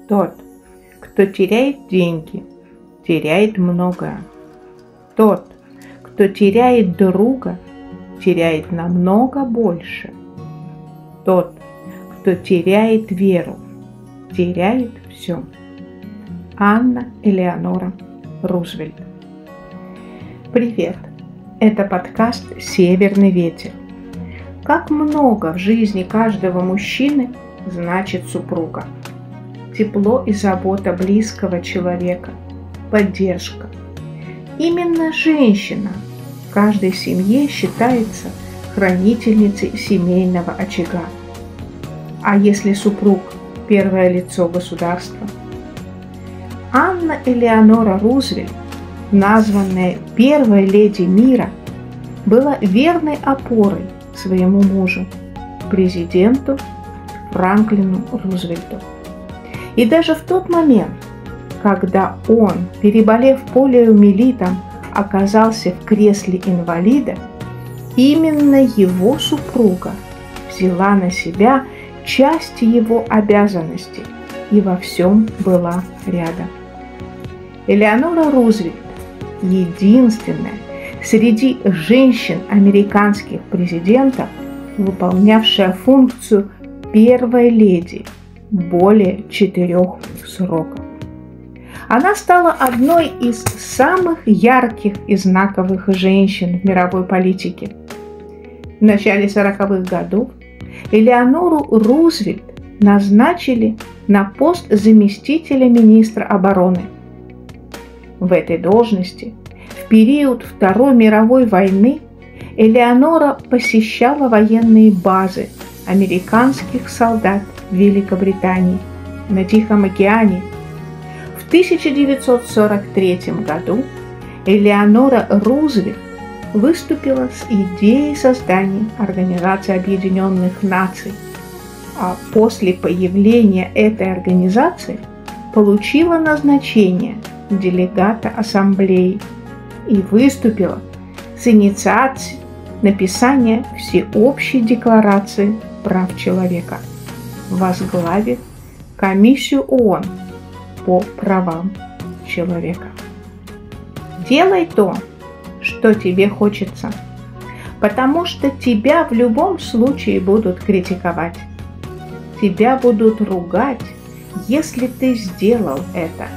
Тот, кто теряет деньги, теряет многое. Тот, кто теряет друга, теряет намного больше. Тот, кто теряет веру, теряет все. Анна Элеонора Рузвельт. Привет! Это подкаст «Северный ветер». Как много в жизни каждого мужчины значит супруга. Тепло и забота близкого человека, поддержка. Именно женщина в каждой семье считается хранительницей семейного очага. А если супруг – первое лицо государства? Анна Элеонора Рузвельт, названная первой леди мира, была верной опорой своему мужу, президенту Франклину Рузвельту. И даже в тот момент, когда он, переболев полиомиелитом, оказался в кресле инвалида, именно его супруга взяла на себя часть его обязанностей и во всем была рядом. Элеонора Рузвельт – единственная среди женщин американских президентов, выполнявшая функцию первой леди более 4 сроков. Она стала одной из самых ярких и знаковых женщин в мировой политике. В начале 40-х годов Элеонору Рузвельт назначили на пост заместителя министра обороны. В этой должности в период Второй мировой войны Элеонора посещала военные базы американских солдат в Великобритании, на Тихом океане. В 1943 году Элеонора Рузвельт выступила с идеей создания Организации Объединенных Наций, а после появления этой организации получила назначение делегата Ассамблеи и выступила с инициацией написания Всеобщей декларации прав человека, возглавив Комиссию ООН по правам человека. Делай то, что тебе хочется, потому что тебя в любом случае будут критиковать. Тебя будут ругать, если ты сделал это,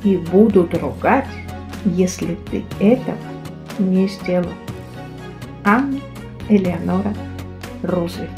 и будут ругать, если ты этого не сделал. Анна Элеонора Рузвельт.